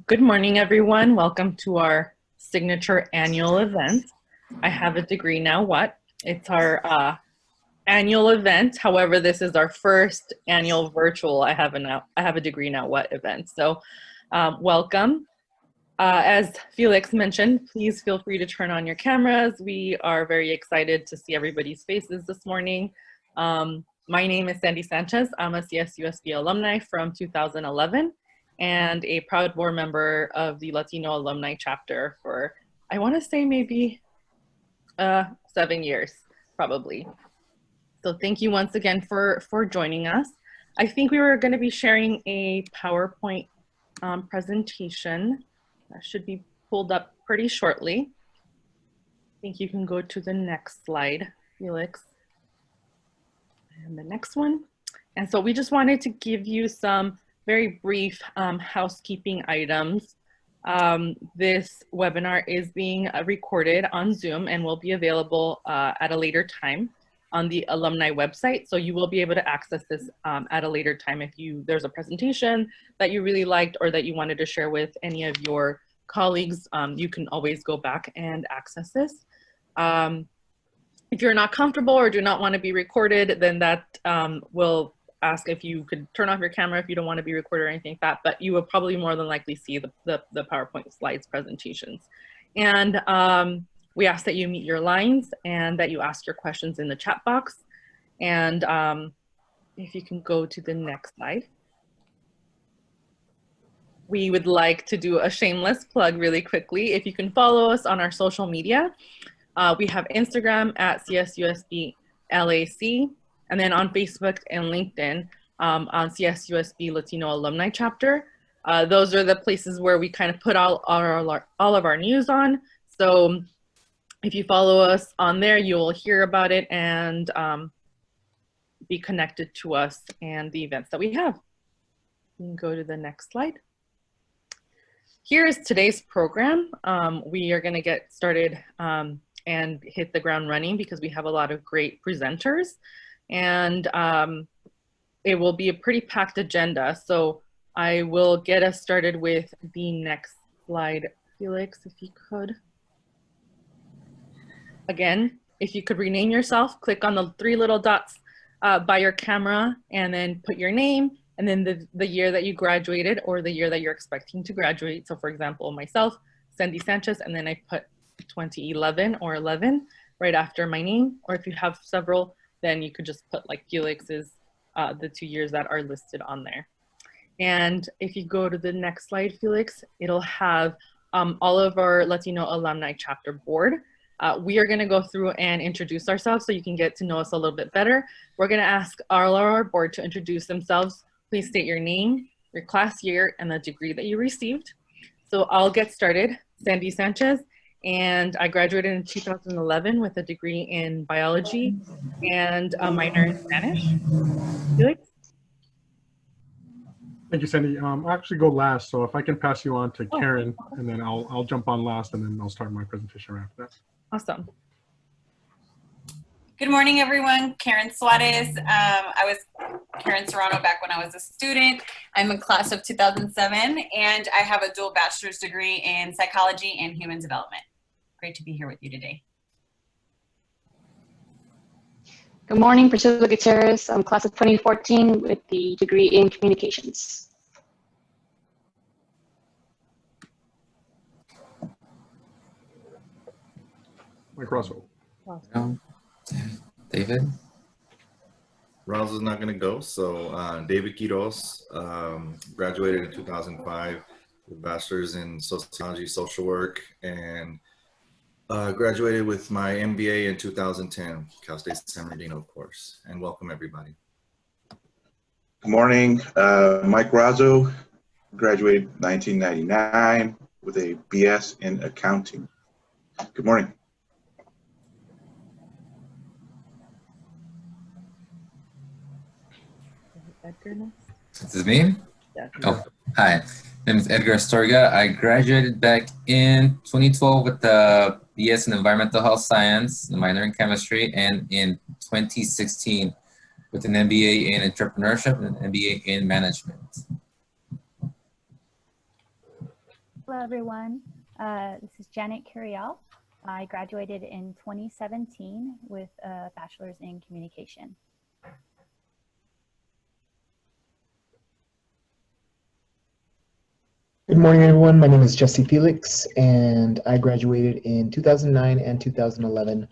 Good morning, everyone. Welcome to our signature annual event. I have a degree now what? It's our annual event. However, this is our first annual virtual I have a degree now what event. So welcome. As Felix mentioned, please feel free to turn on your cameras. We are very excited to see everybody's faces this morning. My name is Sandy Sanchez. I'm a CSUSB alumni from 2011 and a proud board member of the Latino Alumni Chapter for, I want to say maybe 7 years, probably. So thank you once again for joining us. I think we were going to be sharing a PowerPoint presentation that should be pulled up pretty shortly. I think you can go to the next slide, Felix. And the next one. And so we just wanted to give you some very brief housekeeping items. This webinar is being recorded on Zoom and will be available at a later time on the alumni website. So you will be able to access this at a later time if there's a presentation that you really liked or that you wanted to share with any of your colleagues. You can always go back and access this. If you're not comfortable or do not want to be recorded, then that will ask if you could turn off your camera if you don't want to be recorded or anything like that, but you will probably more than likely see the PowerPoint slides presentations. And we ask that you mute your lines and that you ask your questions in the chat box. And if you can go to the next slide. We would like to do a shameless plug really quickly. If you can follow us on our social media, we have Instagram at CSUSB LAC, and then on Facebook and LinkedIn on CSUSB Latino Alumni Chapter. Those are the places where we kind of put all of our news on. So if you follow us on there, you will hear about it and be connected to us and the events that we have. You can go to the next slide. Here is today's program. We are going to get started and hit the ground running because we have a lot of great presenters. And it will be a pretty packed agenda. So I will get us started with the next slide. Felix, if you could. Again, if you could rename yourself, click on the 3 little dots by your camera and then put your name and then the year that you graduated or the year that you're expecting to graduate. So for example, myself, Sandy Sanchez, and then I put 2011 or 11 right after my name. Or if you have several, then you could just put like Felix's, the 2 years that are listed on there. And if you go to the next slide, Felix, it'll have all of our Latino Alumni Chapter board. We are gonna go through and introduce ourselves so you can get to know us a little bit better. We're gonna ask all of our board to introduce themselves. Please state your name, your class year, and the degree that you received. So I'll get started. Sandy Sanchez. And I graduated in 2011 with a degree in biology and a minor in Spanish. Felix? Thank you, Sandy. I'll actually go last, so if I can pass you on to Karen, and then I'll jump on last, and then I'll start my presentation right after that. Awesome. Good morning, everyone. Karen Suarez. I was Karen Serrano back when I was a student. I'm a class of 2007, and I have a dual bachelor's degree in psychology and human development. Great to be here with you today. Good morning, Priscilla Gutierrez. I'm class of 2014 with the degree in communications. Mike Russell. David? Ronald's not going to go, so David Quiros, graduated in 2005 with a bachelor's in sociology, social work, and graduated with my MBA in 2010, Cal State San Bernardino, of course, and welcome everybody. Good morning, Mike Razzo, graduated 1999 with a BS in accounting. Good morning. This is me? Yeah. Oh, hi. My name is Edgar Astorga. I graduated back in 2012 with the BS in Environmental Health Science, a minor in chemistry, and in 2016 with an MBA in entrepreneurship and an MBA in management. Hello, everyone. This is Janet Curiel. I graduated in 2017 with a bachelor's in communication. Good morning, everyone. My name is Jesse Felix, and I graduated in 2009 and 2011.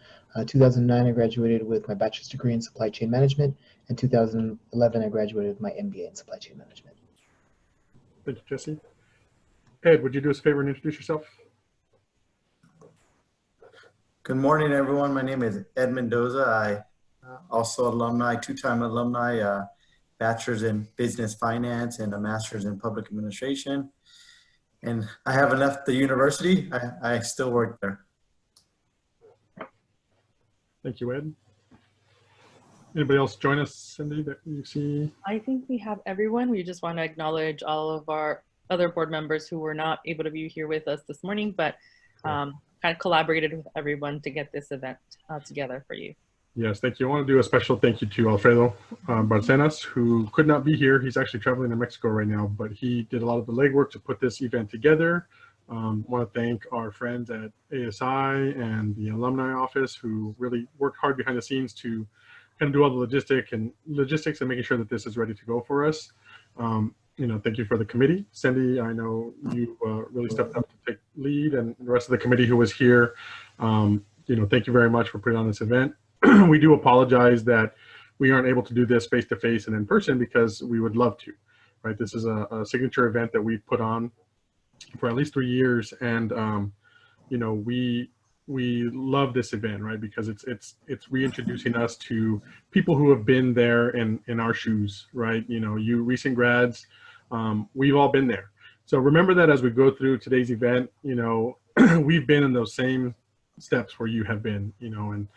2009, I graduated with my bachelor's degree in supply chain management, and 2011, I graduated with my MBA in supply chain management. Thank you, Jesse. Ed, would you do us a favor and introduce yourself? Good morning, everyone. My name is Ed Mendoza. I also alumni, two-time alumni, bachelor's in business finance and a master's in public administration. And I haven't left the university. I still work there. Thank you, Ed. Anybody else join us, Cindy, that you see? I think we have everyone. We just want to acknowledge all of our other board members who were not able to be here with us this morning, but kind of collaborated with everyone to get this event together for you. Yes, thank you. I want to do a special thank you to Alfredo Barcenas, who could not be here. He's actually traveling to Mexico right now, but he did a lot of the legwork to put this event together. I want to thank our friends at ASI and the alumni office who really worked hard behind the scenes to kind of do all the logistics and making sure that this is ready to go for us. You know, thank you for the committee. Cindy, I know you really stepped up to take lead, and the rest of the committee who was here. You know, thank you very much for putting on this event. We do apologize that we aren't able to do this face-to-face and in person because we would love to, right? This is a signature event that we've put on for at least 3 years, and you know, we love this event, right? Because it's reintroducing us to people who have been there in our shoes, right? You know, you recent grads, we've all been there. So remember that as we go through today's event, you know, we've been in those same steps where you have been, you know, and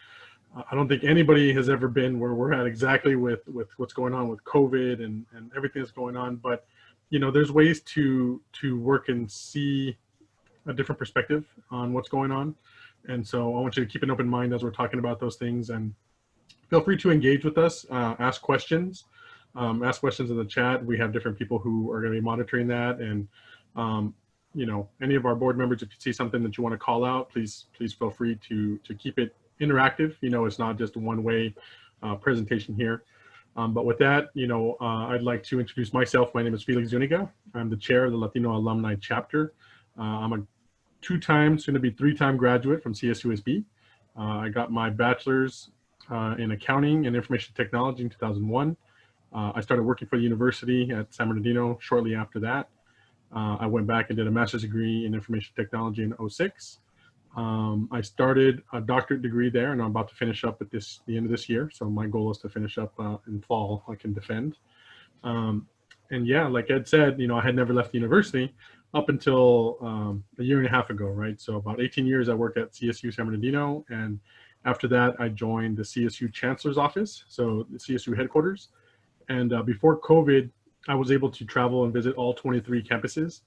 I don't think anybody has ever been where we're at exactly with what's going on with COVID and everything that's going on. But, you know, there's ways to work and see a different perspective on what's going on. And so I want you to keep an open mind as we're talking about those things, and feel free to engage with us, ask questions in the chat. We have different people who are going to be monitoring that. And, you know, any of our board members, if you see something that you want to call out, please feel free to keep it interactive. You know, it's not just a one-way presentation here. But with that, you know, I'd like to introduce myself. My name is Felix Zuniga. I'm the chair of the Latino Alumni Chapter. I'm a two-time, soon to be three-time graduate from CSUSB. I got my bachelor's in accounting and information technology in 2001. I started working for the university at San Bernardino shortly after that. I went back and did a master's degree in information technology in 2006. I started a doctorate degree there, and I'm about to finish up at the end of this year. So my goal is to finish up in fall. I can defend. And yeah, like Ed said, you know, I had never left the university up until a year and a half ago, right? So about 18 years I worked at CSU San Bernardino, and after that I joined the CSU Chancellor's Office, so the CSU headquarters. And before COVID, I was able to travel and visit all 23 campuses.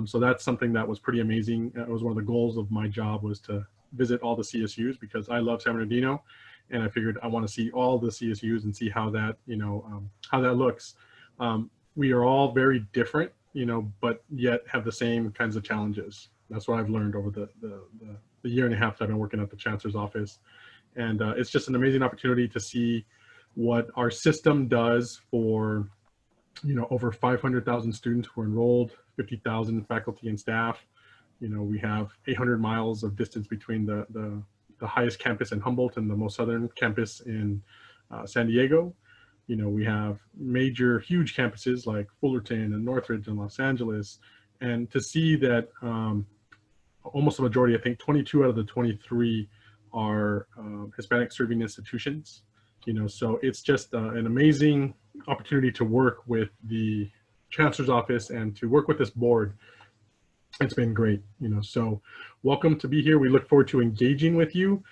So that's something that was pretty amazing. It was one of the goals of my job, was to visit all the CSUs, because I love San Bernardino, and I figured I want to see all the CSUs and see how that, you know, how that looks. We are all very different, you know, but yet have the same kinds of challenges. That's what I've learned over the year and a half that I've been working at the Chancellor's Office. And it's just an amazing opportunity to see what our system does for, you know, over 500,000 students who are enrolled, 50,000 faculty and staff. You know, we have 800 miles of distance between the highest campus in Humboldt and the most southern campus in San Diego. You know, we have major, huge campuses like Fullerton and Northridge and Los Angeles. And to see that almost a majority, I think 22 out of the 23 are Hispanic serving institutions. You know, so it's just an amazing opportunity to work with the Chancellor's Office and to work with this board. It's been great, you know, so welcome to be here. We look forward to engaging with you.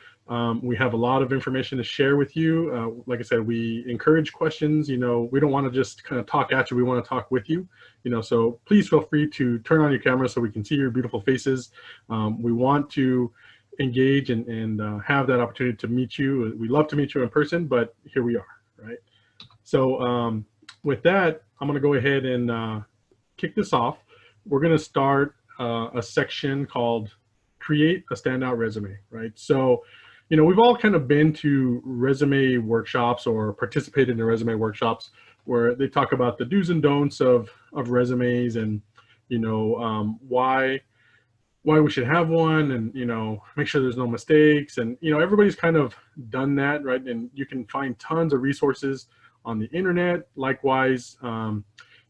We have a lot of information to share with you. Like I said, we encourage questions. You know, we don't want to just kind of talk at you. We want to talk with you, you know, so please feel free to turn on your camera so we can see your beautiful faces. We want to engage and have that opportunity to meet you. We love to meet you in person, but here we are, right? So with that, I'm going to go ahead and kick this off. We're going to start a section called Create a Standout Resume, right? So, you know, we've all kind of been to resume workshops or participated in resume workshops where they talk about the do's and don'ts of resumes and, you know, why we should have one, and, you know, make sure there's no mistakes. And, you know, everybody's kind of done that, right? And you can find tons of resources on the internet. Likewise,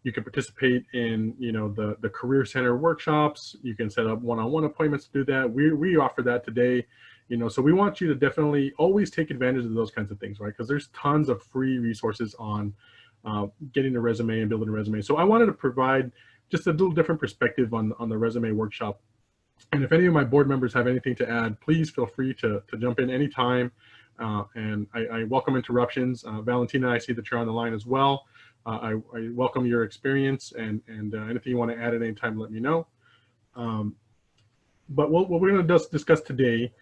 you can participate in, you know, the Career Center workshops. You can set up one-on-one appointments to do that. We offer that today, you know, so we want you to definitely always take advantage of those kinds of things, right? Because there's tons of free resources on getting a resume and building a resume. So I wanted to provide just a little different perspective on the resume workshop. And if any of my board members have anything to add, please feel free to jump in anytime. And I welcome interruptions. Valentina, I see that you're on the line as well. I welcome your experience, and anything you want to add at any time, let me know. But what we're going to discuss today,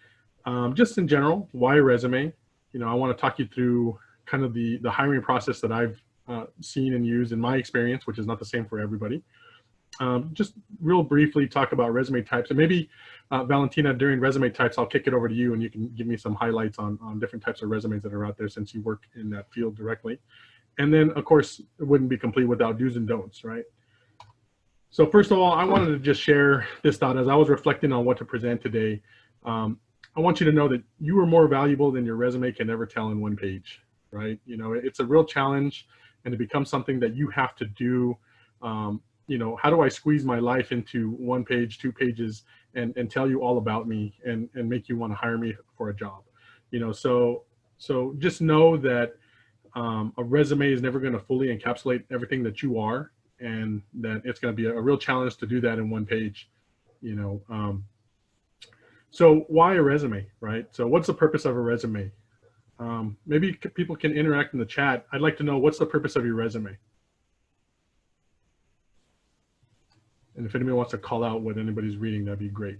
just in general, why a resume? You know, I want to talk you through kind of the hiring process that I've seen and used in my experience, which is not the same for everybody. Just real briefly talk about resume types, and maybe Valentina, during resume types, I'll kick it over to you and you can give me some highlights on different types of resumes that are out there, since you work in that field directly. And then, of course, it wouldn't be complete without do's and don'ts, right? So first of all, I wanted to just share this thought as I was reflecting on what to present today. I want you to know that you are more valuable than your resume can ever tell in one page, right? You know, it's a real challenge, and it becomes something that you have to do. You know, how do I squeeze my life into 1 page, 2 pages, and tell you all about me and make you want to hire me for a job? You know, so just know that a resume is never going to fully encapsulate everything that you are, and that it's going to be a real challenge to do that in 1 page, you know. So why a resume, right? So what's the purpose of a resume? Maybe people can interact in the chat. I'd like to know, what's the purpose of your resume? And if anybody wants to call out what anybody's reading, that'd be great.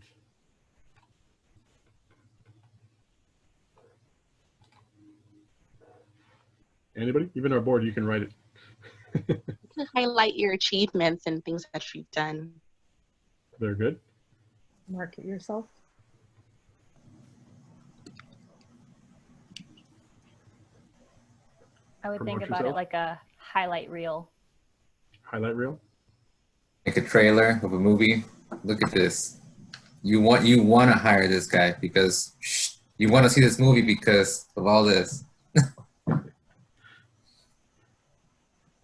Anybody? Even our board, you can write it. Highlight your achievements and things that you've done. Very good. Market yourself. I would think Promote about it yourself. like a highlight reel. Highlight reel. Make a trailer of a movie. Look at this. You want to hire this guy because you want to see this movie because of all this.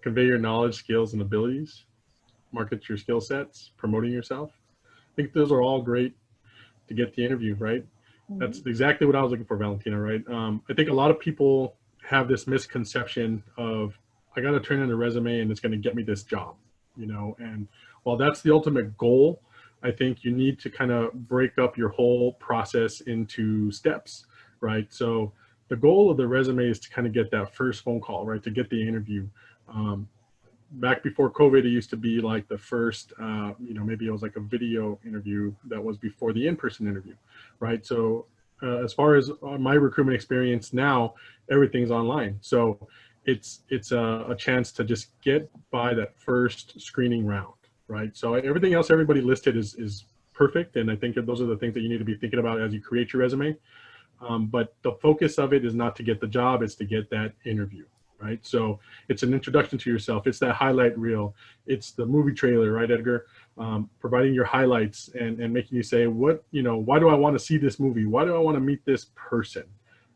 Convey your knowledge, skills, and abilities. Market your skill sets. Promoting yourself. I think those are all great to get the interview, right? Mm-hmm. That's exactly what I was looking for, Valentina, right? I think a lot of people have this misconception of, I got to turn in a resume and it's going to get me this job, you know. And while that's the ultimate goal, I think you need to kind of break up your whole process into steps, right? So the goal of the resume is to kind of get that first phone call, right? To get the interview. Back before COVID, it used to be like the first, you know, maybe it was like a video interview that was before the in-person interview, right? So as far as my recruitment experience now, everything's online. So it's a chance to just get by that first screening round, right? So everything else everybody listed is perfect, and I think those are the things that you need to be thinking about as you create your resume. But the focus of it is not to get the job, it's to get that interview. Right, so it's an introduction to yourself. It's that highlight reel. It's the movie trailer, right, Edgar? Providing your highlights and making you say, what, you know, why do I want to see this movie? Why do I want to meet this person,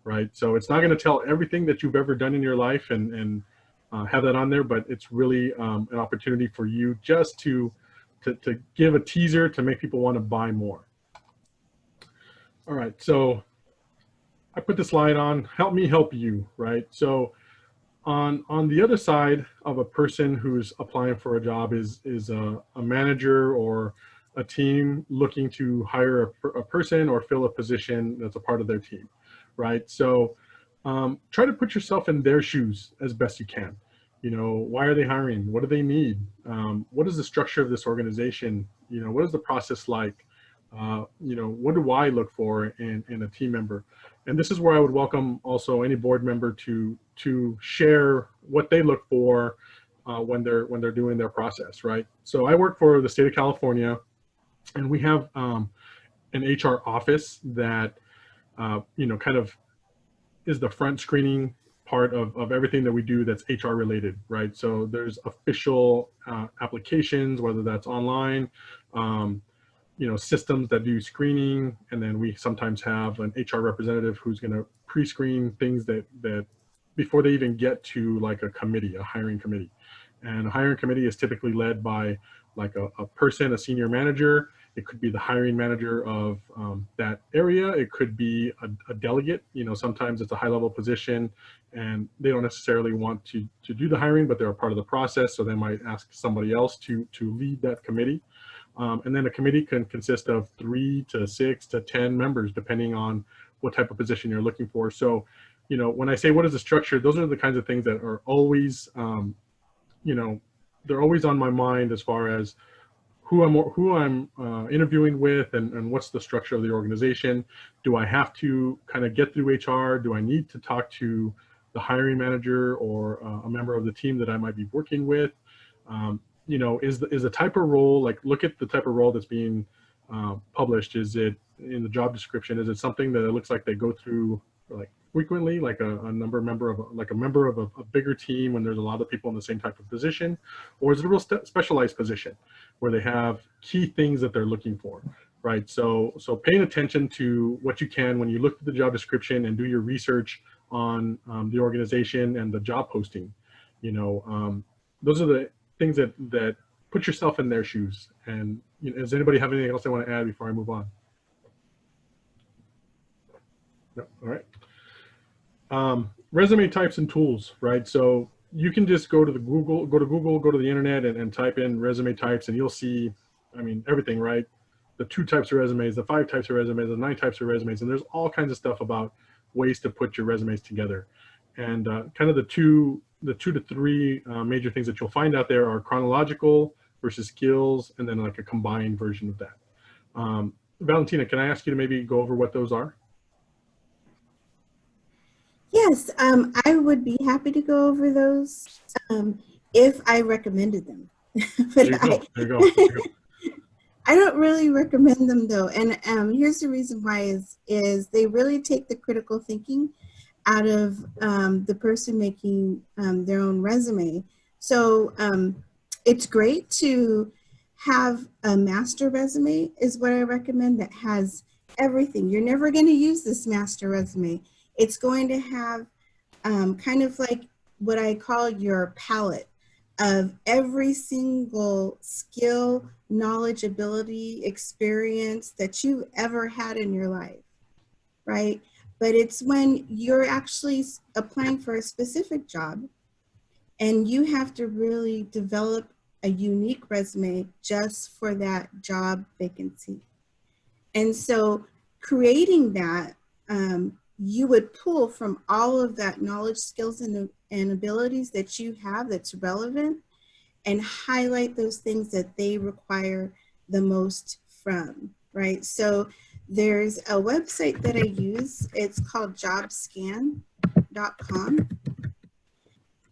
right? So it's not going to tell everything that you've ever done in your life and have that on there, but it's really an opportunity for you just to give a teaser to make people want to buy more. All right, so I put the slide on. Help me help you, right? So on the other side of a person who's applying for a job is a manager or a team looking to hire a person or fill a position that's a part of their team, right? So try to put yourself in their shoes as best you can. You know, why are they hiring? What do they need? What is the structure of this organization? You know, what is the process like? You know, what do I look for in a team member? And this is where I would welcome also any board member to share what they look for when they're doing their process, right? So I work for the state of California, And we have an HR office that, kind of is the front screening part of everything that we do that's HR related, right? So there's official applications, whether that's online, systems that do screening, and then we sometimes have an HR representative who's going to pre-screen things that before they even get to like a committee, a hiring committee. And a hiring committee is typically led by like a person, a senior manager. It could be the hiring manager of that area. It could be a delegate. Sometimes it's a high-level position and they don't necessarily want to do the hiring, but they're a part of the process. So they might ask somebody else to lead that committee. And then a committee can consist of 3 to 6 to 10 members, depending on what type of position you're looking for. So, when I say what is the structure, those are the kinds of things that are always, they're always on my mind as far as who I'm interviewing with and what's the structure of the organization. Do I have to kind of get through HR? Do I need to talk to the hiring manager or a member of the team that I might be working with? Is the type of role, like look at the type of role that's being published. Is it in the job description? Is it something that it looks like they go through like frequently, like a member of a bigger team when there's a lot of people in the same type of position? Or is it a real specialized position where they have key things that they're looking for, right? So paying attention to what you can when you look at the job description and do your research on the organization and the job posting. Those are the things that put yourself in their shoes. And does anybody have anything else they want to add before I move on? No. All right. Resume types and tools, right? So you can just go to Google, go to the internet and type in resume types, and you'll see, everything, right? The 2 types of resumes, the 5 types of resumes, the 9 types of resumes, and there's all kinds of stuff about ways to put your resumes together. And kind of the two to three major things that you'll find out there are chronological versus skills, and then like a combined version of that. Valentina, can I ask you to maybe go over what those are? Yes, I would be happy to go over those if I recommended them. But there you go. I don't really recommend them though, and here's the reason why is they really take the critical thinking out of the person making their own resume. So it's great to have a master resume is what I recommend that has everything. You're never going to use this master resume. It's going to have kind of like what I call your palette of every single skill, knowledge, ability, experience that you ever had in your life, right? But it's when you're actually applying for a specific job and you have to really develop a unique resume just for that job vacancy. And so creating that, you would pull from all of that knowledge, skills, and abilities that you have that's relevant and highlight those things that they require the most from, right? So there's a website that I use. It's called jobscan.com.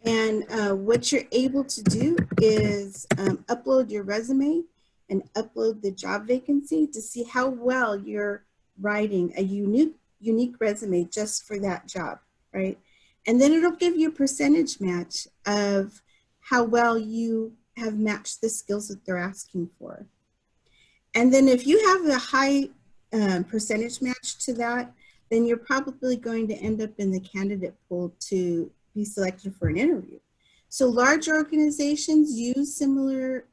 And what you're able to do is upload your resume and upload the job vacancy to see how well you're writing a unique resume just for that job, right? And then it'll give you a percentage match of how well you have matched the skills that they're asking for. And then if you have a high percentage match to that, then you're probably going to end up in the candidate pool to be selected for an interview. So large organizations use similar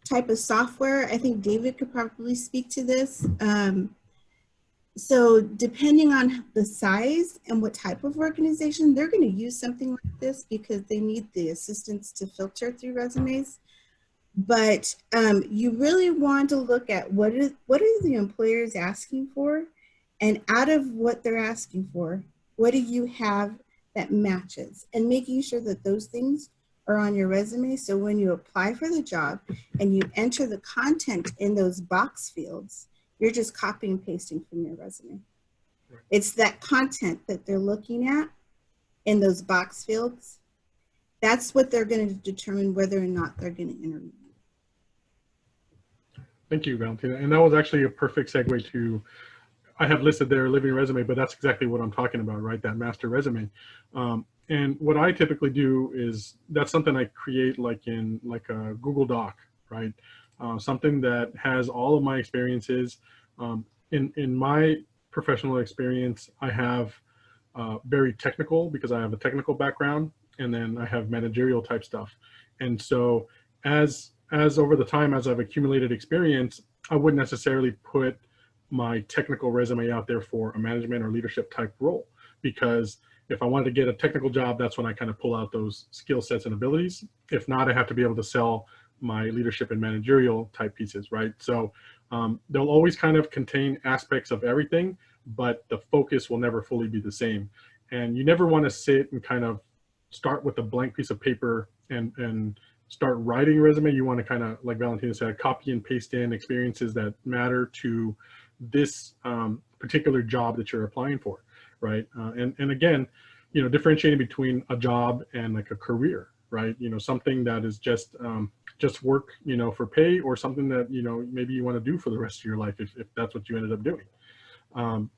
type of software. I think David could probably speak to this. So depending on the size and what type of organization, they're going to use something like this because they need the assistance to filter through resumes. But you really want to look at what are the employers asking for, and out of what they're asking for, what do you have that matches, and making sure that those things are on your resume. So when you apply for the job and you enter the content in those box fields, you're just copying and pasting from your resume. It's that content that they're looking at in those box fields. That's what they're going to determine whether or not they're going to interview you. Thank you, Valentina. And that was actually a perfect segue to, I have listed there living resume, but that's exactly what I'm talking about, right? That master resume. And what I typically do is that's something I create like in like a Google Doc, right? Something that has all of my experiences. In my professional experience, I have very technical because I have a technical background, and then I have managerial type stuff. And so as over the time, as I've accumulated experience, I wouldn't necessarily put my technical resume out there for a management or leadership type role, because if I wanted to get a technical job, that's when I kind of pull out those skill sets and abilities. If not, I have to be able to sell my leadership and managerial type pieces, right? So they'll always kind of contain aspects of everything, but the focus will never fully be the same. And you never want to sit and kind of start with a blank piece of paper and start writing a resume. You want to kind of, like Valentina said, copy and paste in experiences that matter to this particular job that you're applying for, right? And again, you know, differentiating between a job and like a career, right? You know, something that is just work, you know, for pay, or something that, you know, maybe you want to do for the rest of your life if that's what you ended up doing.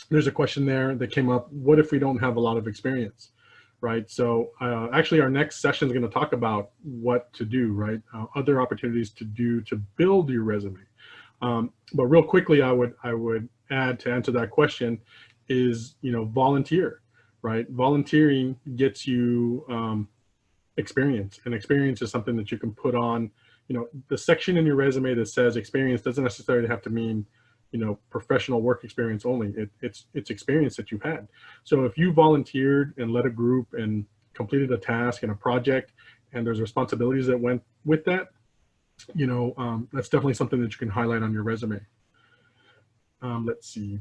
There's a question there that came up: what if we don't have a lot of experience, right? So actually our next session is going to talk about what to do, right? Other opportunities to do to build your resume. But real quickly, I would add, to answer that question, is, you know, volunteer, right? Volunteering gets you experience, and experience is something that you can put on, you know, the section in your resume that says experience doesn't necessarily have to mean, you know, professional work experience only. It's experience that you've had. So if you volunteered and led a group and completed a task and a project, and there's responsibilities that went with that, you know, that's definitely something that you can highlight on your resume. Let's see.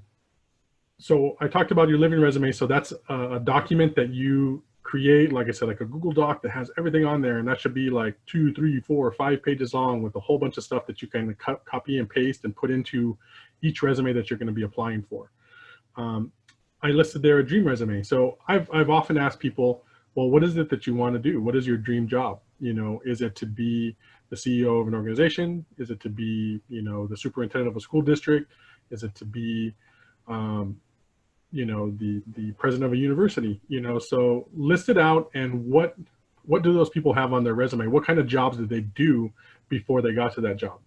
So I talked about your living resume. So that's a document that you create, like I said, like a Google Doc that has everything on there, and that should be like 2, 3, 4, 5 pages long, with a whole bunch of stuff that you can copy and paste and put into each resume that you're going to be applying for. I listed there a dream resume. So I've often asked people, well, what is it that you want to do? What is your dream job? You know, is it to be the CEO of an organization? Is it to be, you know, the superintendent of a school district? Is it to be, you know, the president of a university? You know, so list it out, and what do those people have on their resume? What kind of jobs did they do before they got to that job?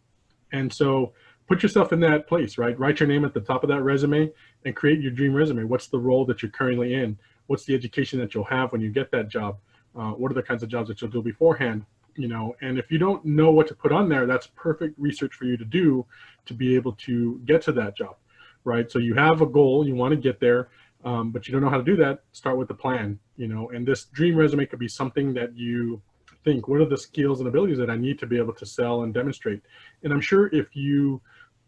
And so put yourself in that place, right? Write your name at the top of that resume and create your dream resume. What's the role that you're currently in? What's the education that you'll have when you get that job? What are the kinds of jobs that you'll do beforehand? You know, and if you don't know what to put on there, that's perfect research for you to do to be able to get to that job, right? So you have a goal, you want to get there, but you don't know how to do that. Start with the plan, you know, and this dream resume could be something that you think, what are the skills and abilities that I need to be able to sell and demonstrate? And I'm sure if you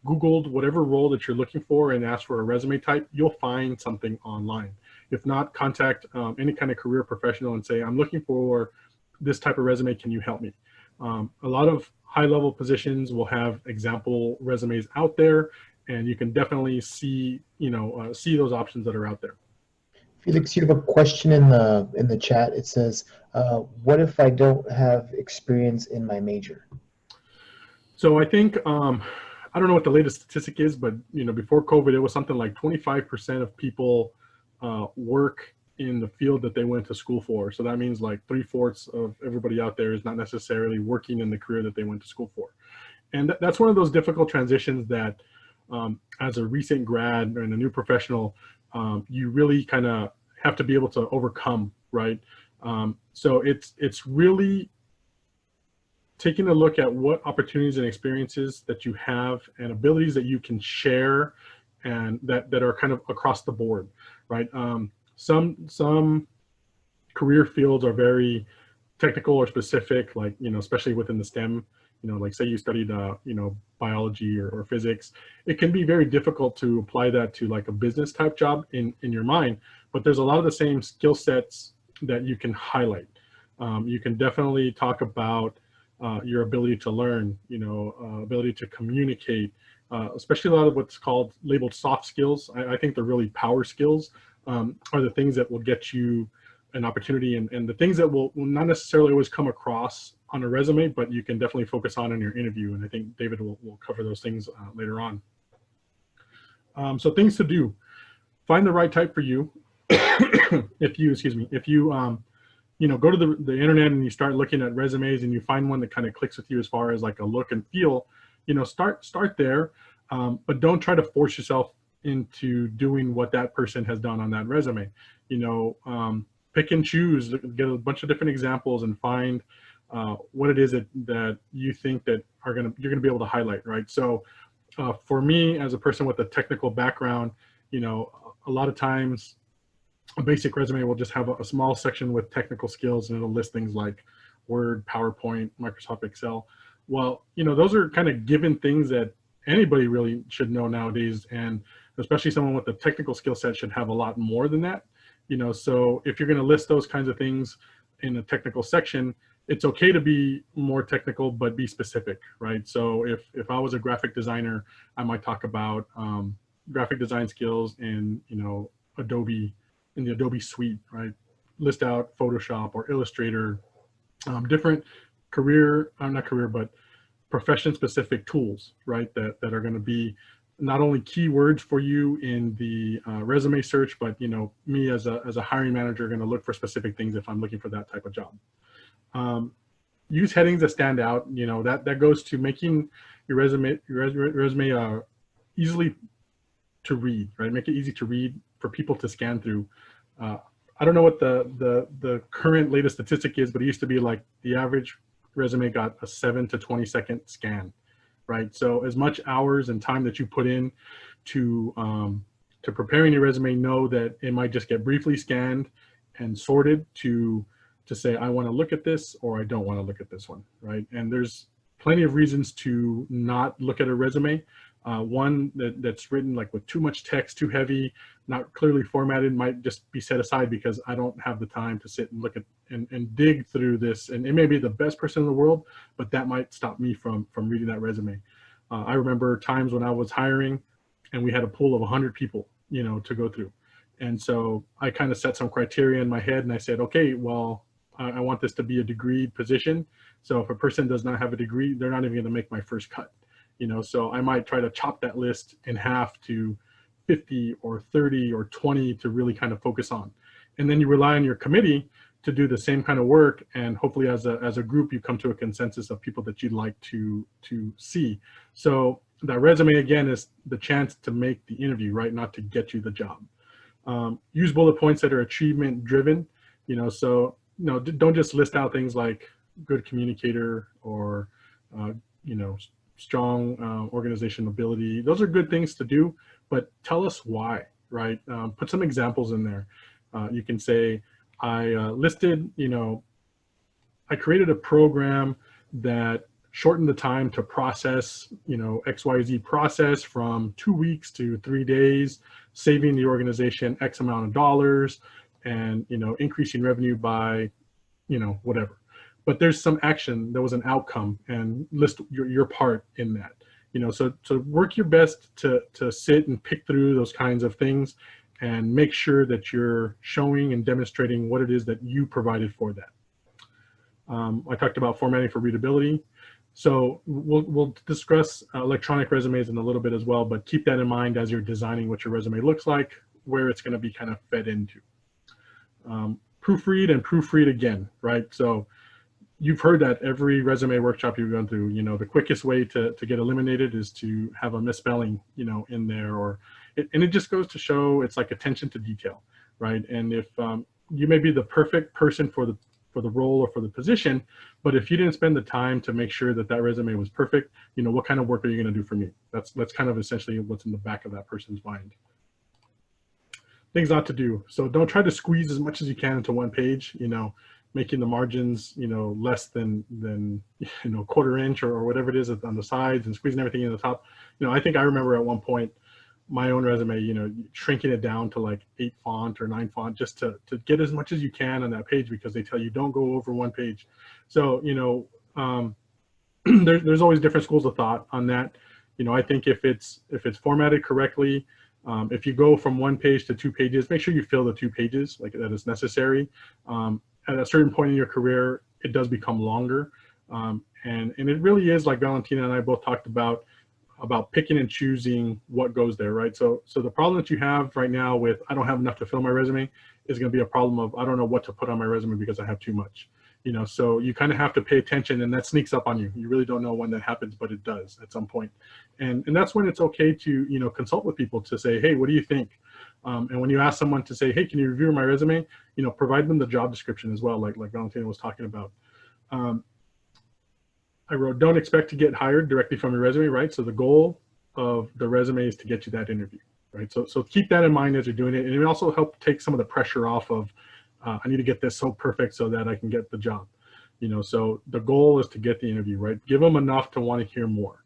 Googled whatever role that you're looking for and asked for a resume type, you'll find something online. If not, contact any kind of career professional and say, I'm looking for this type of resume, can you help me? A lot of high-level positions will have example resumes out there, and you can definitely see, you know, see those options that are out there. Felix, you have a question in the chat. It says, what if I don't have experience in my major? So I think, I don't know what the latest statistic is, but, you know, before COVID, it was something like 25% of people work in the field that they went to school for. So that means like 3/4 of everybody out there is not necessarily working in the career that they went to school for. And that's one of those difficult transitions that as a recent grad and a new professional, you really kind of have to be able to overcome, right? So it's really taking a look at what opportunities and experiences that you have and abilities that you can share, and that are kind of across the board, right? Some career fields are very technical or specific, like, you know, especially within the STEM, you know, like say you studied, you know, biology or physics, it can be very difficult to apply that to like a business type job in your mind, but there's a lot of the same skill sets that you can highlight. You can definitely talk about your ability to learn, you know, ability to communicate, especially a lot of what's called labeled soft skills. I think they're really power skills, are the things that will get you an opportunity, and the things that will not necessarily always come across on a resume, but you can definitely focus on in your interview. And I think David will cover those things later on. So things to do: find the right type for you. If you, go to the internet and you start looking at resumes and you find one that kind of clicks with you as far as like a look and feel, start there, but don't try to force yourself into doing what that person has done on that resume. Pick and choose, get a bunch of different examples and find what it is that you think that you're gonna be able to highlight, right? So for me, as a person with a technical background, a lot of times a basic resume will just have a small section with technical skills, and it'll list things like Word, PowerPoint, Microsoft Excel. Well, those are kind of given things that anybody really should know nowadays, and especially someone with a technical skill set should have a lot more than that. So if you're going to list those kinds of things in a technical section, it's okay to be more technical, but be specific, right? So if I was a graphic designer, I might talk about graphic design skills in, Adobe, in the Adobe suite, right? List out Photoshop or Illustrator, different profession-specific tools, right? That are going to be not only keywords for you in the resume search, but me as a hiring manager going to look for specific things if I'm looking for that type of job. Use headings that stand out. That goes to making your resume easily to read, right? Make it easy to read for people to scan through. I don't know what the current latest statistic is, but it used to be like the average resume got a 7 to 20 second scan, right? So as much hours and time that you put in to preparing your resume, know that it might just get briefly scanned and sorted to say, I want to look at this or I don't want to look at this one, right? And there's plenty of reasons to not look at a resume. One that's written like with too much text, too heavy, not clearly formatted, might just be set aside because I don't have the time to sit and look at and dig through this. And it may be the best person in the world, but that might stop me from reading that resume. I remember times when I was hiring and we had a pool of 100 people, to go through. And so I kind of set some criteria in my head and I said, okay, well, I want this to be a degreed position. So if a person does not have a degree, they're not even going to make my first cut. So I might try to chop that list in half to 50 or 30 or 20 to really kind of focus on. And then you rely on your committee to do the same kind of work. And hopefully as a group, you come to a consensus of people that you'd like to see. So that resume, again, is the chance to make the interview, right? Not to get you the job. Use bullet points that are achievement driven, so don't just list out things like good communicator or, strong organizational ability. Those are good things to do, but tell us why, right? Put some examples in there. You can say, I listed, I created a program that shortened the time to process, XYZ process from 2 weeks to 3 days, saving the organization X amount of dollars and, increasing revenue by, whatever. But there's some action, there was an outcome, and list your part in that. So work your best to sit and pick through those kinds of things and make sure that you're showing and demonstrating what it is that you provided for that. I talked about formatting for readability. So we'll discuss electronic resumes in a little bit as well, but keep that in mind as you're designing what your resume looks like, where it's going to be kind of fed into. Proofread and proofread again, right? So you've heard that every resume workshop you've gone through, the quickest way to get eliminated is to have a misspelling, in there, and it just goes to show it's like attention to detail, right? And if you may be the perfect person for the role or for the position, but if you didn't spend the time to make sure that that resume was perfect, what kind of work are you going to do for me? That's kind of essentially what's in the back of that person's mind. Things not to do. So don't try to squeeze as much as you can into one page, making the margins, less than quarter inch or whatever it is on the sides and squeezing everything in the top. I think I remember at one point my own resume, shrinking it down to like 8 font or 9 font just to get as much as you can on that page, because they tell you don't go over one page. So, there's always different schools of thought on that. I think if it's formatted correctly, if you go from 1 page to 2 pages, make sure you fill the 2 pages, like that is necessary. At a certain point in your career, it does become longer. And it really is, like Valentina and I both talked about picking and choosing what goes there, right? So the problem that you have right now with I don't have enough to fill my resume is going to be a problem of I don't know what to put on my resume because I have too much. So you kind of have to pay attention, and that sneaks up on you. You really don't know when that happens, but it does at some point. And that's when it's okay to, consult with people to say, hey, what do you think? And when you ask someone to say, hey, can you review my resume? Provide them the job description as well, like Valentina was talking about. I wrote, don't expect to get hired directly from your resume, right? So the goal of the resume is to get you that interview, right? So keep that in mind as you're doing it. And it will also help take some of the pressure off of, I need to get this so perfect so that I can get the job. So the goal is to get the interview, right? Give them enough to want to hear more.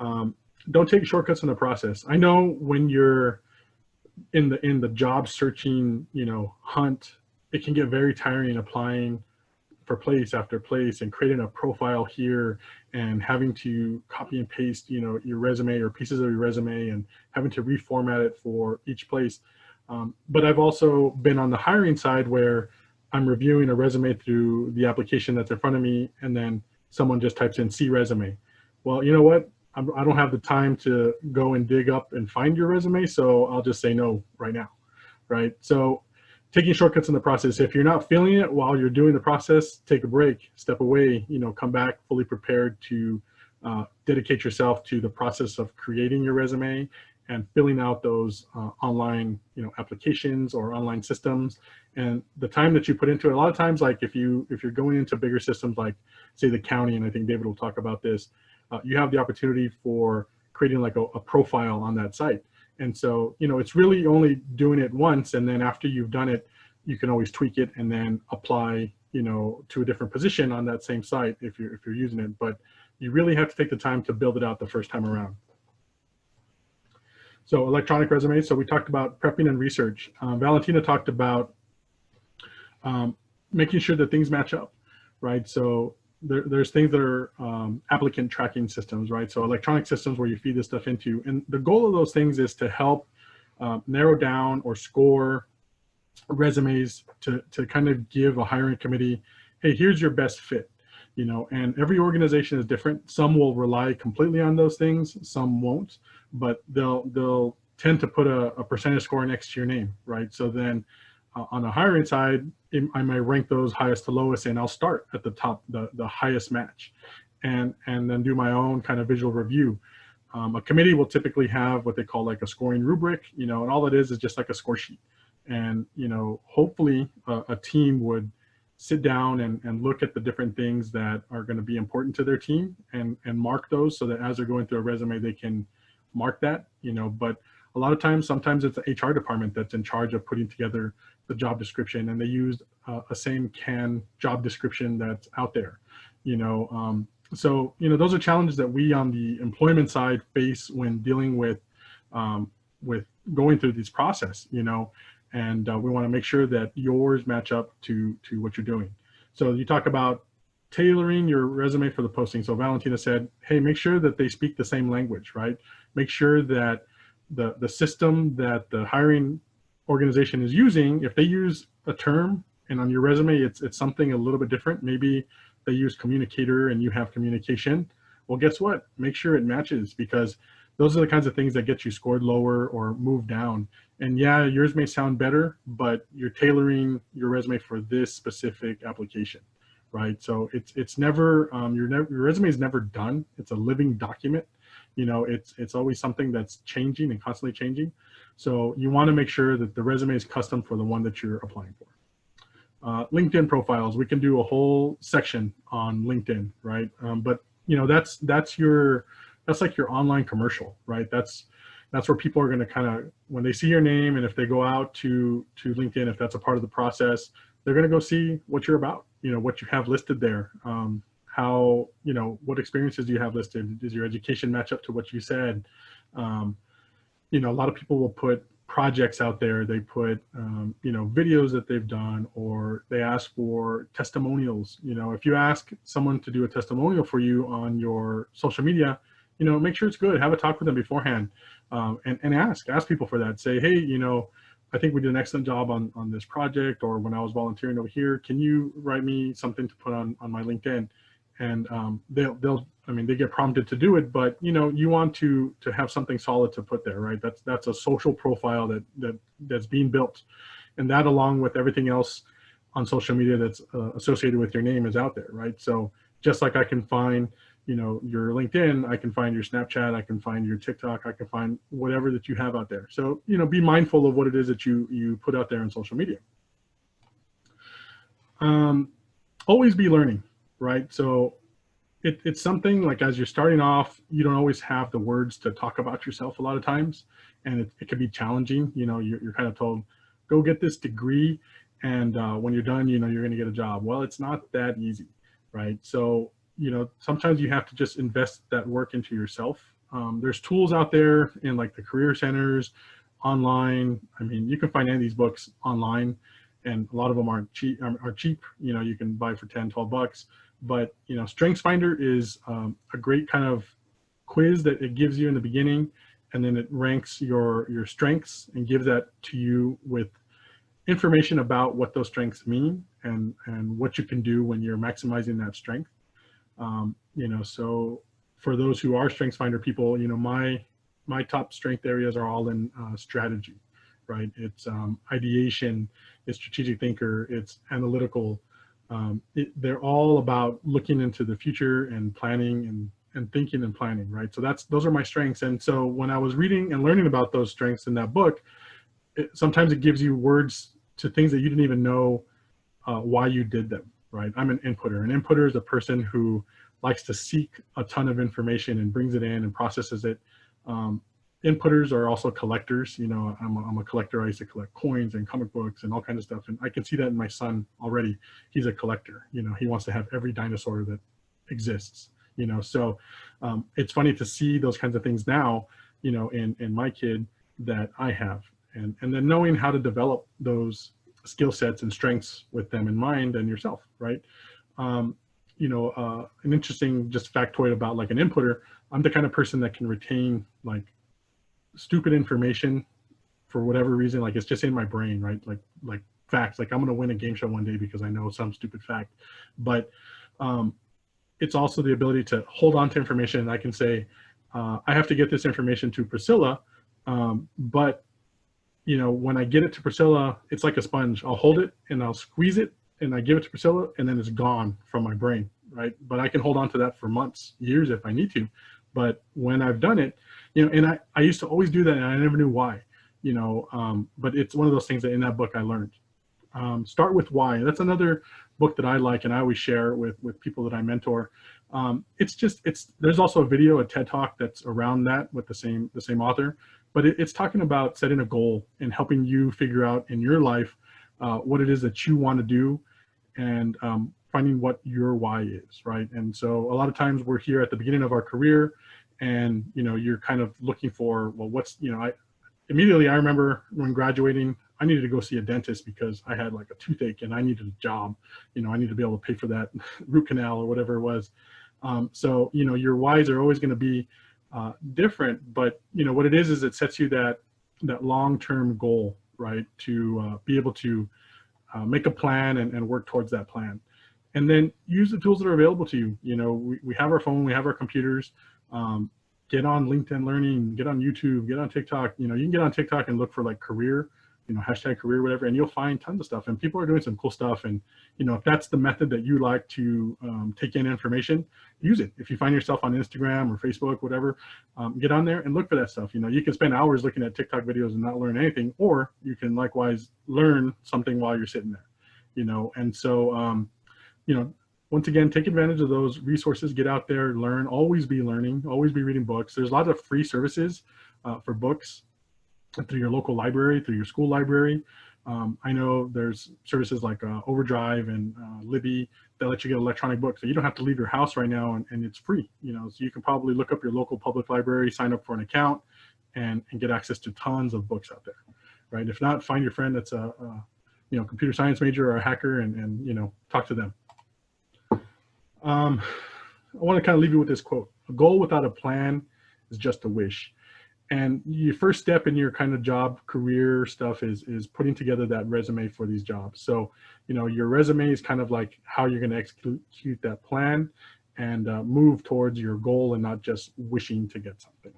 Don't take shortcuts in the process. I know when you're in the job searching, hunt, it can get very tiring applying for place after place and creating a profile here and having to copy and paste, your resume or pieces of your resume and having to reformat it for each place. But I've also been on the hiring side where I'm reviewing a resume through the application that's in front of me, and then someone just types in "see resume." Well, you know what? I don't have the time to go and dig up and find your resume, so I'll just say no right now, right? So taking shortcuts in the process. If you're not feeling it while you're doing the process, take a break, step away, come back fully prepared to dedicate yourself to the process of creating your resume and filling out those online, applications or online systems. And the time that you put into it, a lot of times, like if you're going into bigger systems, like say the county, and I think David will talk about this, you have the opportunity for creating like a profile on that site. And so, it's really only doing it once. And then after you've done it, you can always tweak it and then apply, to a different position on that same site if you're using it. But you really have to take the time to build it out the first time around. So electronic resumes. So we talked about prepping and research. Valentina talked about making sure that things match up, right? So there's things that are applicant tracking systems, right? So electronic systems where you feed this stuff into. And the goal of those things is to help narrow down or score resumes to kind of give a hiring committee, hey, here's your best fit. And every organization is different. Some will rely completely on those things, some won't, but they'll tend to put a percentage score next to your name, right? So then on the hiring side, I might rank those highest to lowest, and I'll start at the top, the highest match, and then do my own kind of visual review. A committee will typically have what they call like a scoring rubric, and all it is just like a score sheet. And, hopefully a team would sit down and look at the different things that are going to be important to their team and mark those so that as they're going through a resume, they can mark that, but a lot of times, sometimes it's the HR department that's in charge of putting together the job description, and they use a same can job description that's out there, so, those are challenges that we on the employment side face when dealing with going through this process, and we want to make sure that yours match up to what you're doing. So you talk about tailoring your resume for the posting. So Valentina said, hey, make sure that they speak the same language, right? Make sure that the system that the hiring organization is using, if they use a term and on your resume, it's something a little bit different. Maybe they use communicator and you have communication. Well, guess what? Make sure it matches, because those are the kinds of things that get you scored lower or moved down. And yeah, yours may sound better, but you're tailoring your resume for this specific application, right? So it's never, your resume is never done. It's a living document. It's always something that's changing and constantly changing. So you want to make sure that the resume is custom for the one that you're applying for. LinkedIn profiles, we can do a whole section on LinkedIn, right? But that's like your online commercial, right? That's where people are going to kind of, when they see your name, and if they go out to LinkedIn, if that's a part of the process, they're going to go see what you're about, what you have listed there. How, what experiences do you have listed? Does your education match up to what you said? A lot of people will put projects out there. They put, videos that they've done, or they ask for testimonials. If you ask someone to do a testimonial for you on your social media, make sure it's good. Have a talk with them beforehand, and ask people for that. Say, hey, I think we did an excellent job on this project, or when I was volunteering over here, can you write me something to put on my LinkedIn? and they get prompted to do it, but you want to have something solid to put there, right? That's a social profile that's being built, and that, along with everything else on social media that's associated with your name, is out there, right? So just like I can find your LinkedIn, I can find your Snapchat, I can find your TikTok, I can find whatever that you have out there. So be mindful of what it is that you put out there on social media. Always be learning, right? So it's something like, as you're starting off, you don't always have the words to talk about yourself a lot of times, and it can be challenging. You're kind of told, go get this degree, and when you're done, you're going to get a job. Well, it's not that easy, right? So sometimes you have to just invest that work into yourself. There's tools out there in like the career centers, online. I mean, you can find any of these books online, and a lot of them aren't cheap. You can buy for 10, 12 bucks. But StrengthsFinder is a great kind of quiz that it gives you in the beginning, and then it ranks your strengths and gives that to you with information about what those strengths mean and what you can do when you're maximizing that strength. So for those who are StrengthsFinder people, my top strength areas are all in strategy, right? It's ideation, it's strategic thinker, it's analytical. They're all about looking into the future and planning and thinking and planning, right? So those are my strengths. And so when I was reading and learning about those strengths in that book, sometimes it gives you words to things that you didn't even know why you did them, right? I'm an inputter. An inputter is a person who likes to seek a ton of information and brings it in and processes it. Inputters are also collectors. I'm a collector. I used to collect coins and comic books and all kinds of stuff. And I can see that in my son already. He's a collector. He wants to have every dinosaur that exists. So it's funny to see those kinds of things now, in my kid that I have. And then knowing how to develop those skill sets and strengths with them in mind and yourself, right? An interesting just factoid about like an inputter, I'm the kind of person that can retain like stupid information for whatever reason, like it's just in my brain, right? Like facts, like I'm gonna win a game show one day because I know some stupid fact. But it's also the ability to hold on to information, and I can say, I have to get this information to Priscilla, but when I get it to Priscilla, it's like a sponge. I'll hold it and I'll squeeze it and I give it to Priscilla, and then it's gone from my brain, right? But I can hold on to that for months, years if I need to. But when I've done it, and I used to always do that, and I never knew why, but it's one of those things that in that book I learned. Start with why. That's another book that I like, and I always share with people that I mentor. There's also a video, a TED Talk that's around that with the same author, but it's talking about setting a goal and helping you figure out in your life what it is that you want to do, and finding what your why is, right? And so a lot of times we're here at the beginning of our career, and you're kind of looking for, well, what's, immediately I remember when graduating, I needed to go see a dentist because I had like a toothache and I needed a job. I needed to be able to pay for that root canal or whatever it was. So your whys are always going to be different, but what it is it sets you that long-term goal, right? To be able to make a plan and work towards that plan. And then use the tools that are available to you. We have our phone, we have our computers. Get on LinkedIn Learning, get on YouTube, get on TikTok. You can get on TikTok and look for like career, hashtag career, whatever, and you'll find tons of stuff. And people are doing some cool stuff. And if that's the method that you like to take in information, use it. If you find yourself on Instagram or Facebook, whatever, get on there and look for that stuff. You can spend hours looking at TikTok videos and not learn anything, or you can likewise learn something while you're sitting there. And so once again, take advantage of those resources, get out there, learn, always be learning, always be reading books. There's a lot of free services for books through your local library, through your school library. I know there's services like Overdrive and Libby that let you get electronic books. So you don't have to leave your house right now, and it's free. So you can probably look up your local public library, sign up for an account, and get access to tons of books out there, right? If not, find your friend that's a computer science major or a hacker and talk to them. I want to kind of leave you with this quote: a goal without a plan is just a wish. And your first step in your kind of job career stuff is putting together that resume for these jobs. So, your resume is kind of like how you're going to execute that plan. and move towards your goal and not just wishing to get something.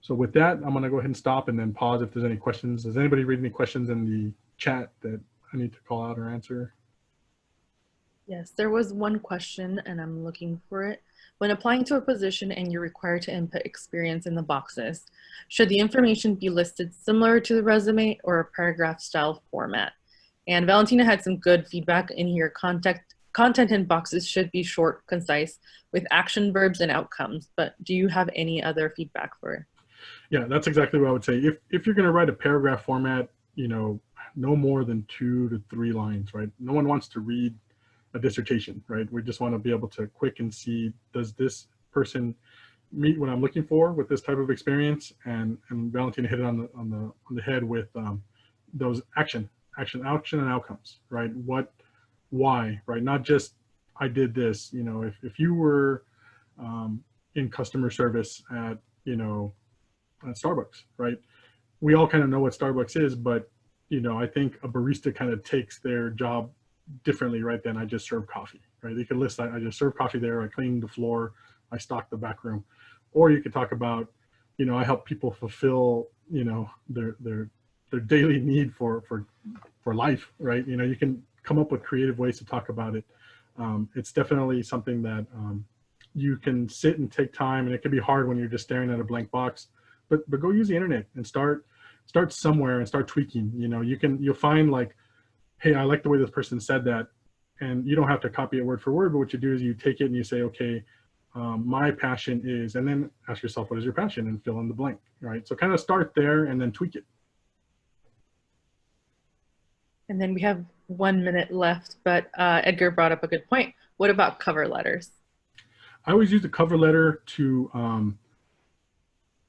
So with that, I'm going to go ahead and stop and then pause if there's any questions. Does anybody read any questions in the chat that I need to call out or answer? Yes, there was one question and I'm looking for it. When applying to a position and you're required to input experience in the boxes, should the information be listed similar to the resume or a paragraph style format? And Valentina had some good feedback in here. Content in boxes should be short, concise, with action verbs and outcomes. But do you have any other feedback for it? Yeah, that's exactly what I would say. If you're going to write a paragraph format, you know, no more than 2 to 3 lines, right? No one wants to read a dissertation, right? We just want to be able to quick and see, does this person meet what I'm looking for with this type of experience? And Valentina hit it on the head with those action and outcomes, right? Why, right? Not just I did this. You know, if you were in customer service at, you know, at Starbucks, right? We all kind of know what Starbucks is, but you know, I think a barista kind of takes their job differently, right? Than I just serve coffee, right? You could list, I just serve coffee there, I clean the floor, I stock the back room. Or you could talk about, you know, I help people fulfill, you know, their daily need for life, right? You know, you can come up with creative ways to talk about it. It's definitely something that you can sit and take time, and it can be hard when you're just staring at a blank box, but go use the internet and start somewhere and start tweaking. You know, you'll find like, hey, I like the way this person said that, and you don't have to copy it word for word, but what you do is you take it and you say, okay, my passion is, and then ask yourself, what is your passion, and fill in the blank, right? So kind of start there and then tweak it. And then we have 1 minute left, but Edgar brought up a good point. What about cover letters? I always use the cover letter to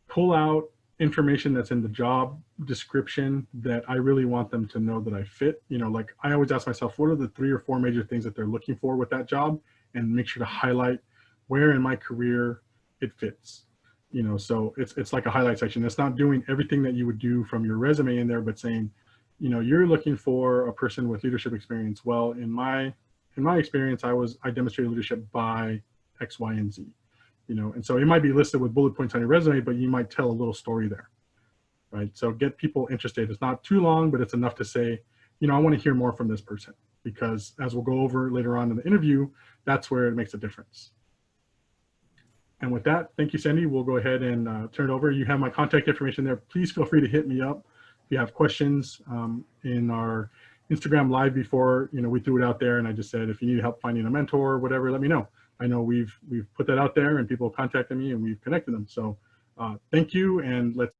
pull out information that's in the job description that I really want them to know that I fit. You know, like I always ask myself, what are the 3 or 4 major things that they're looking for with that job, and make sure to highlight where in my career it fits. You know, so it's like a highlight section. It's not doing everything that you would do from your resume in there, but saying, you know, you're looking for a person with leadership experience. Well, in my experience, I demonstrated leadership by X, Y, and Z. You know, and so it might be listed with bullet points on your resume, but you might tell a little story there, right? So get people interested. It's not too long, but it's enough to say, you know, I want to hear more from this person, because as we'll go over later on in the interview, that's where it makes a difference. And with that, thank you, Sandy. We'll go ahead and turn it over. You have my contact information there. Please feel free to hit me up if you have questions. In our Instagram live before, you know, we threw it out there, and I just said, if you need help finding a mentor or whatever, let me know. I know we've put that out there, and people have contacted me, and we've connected them. So thank you, and let's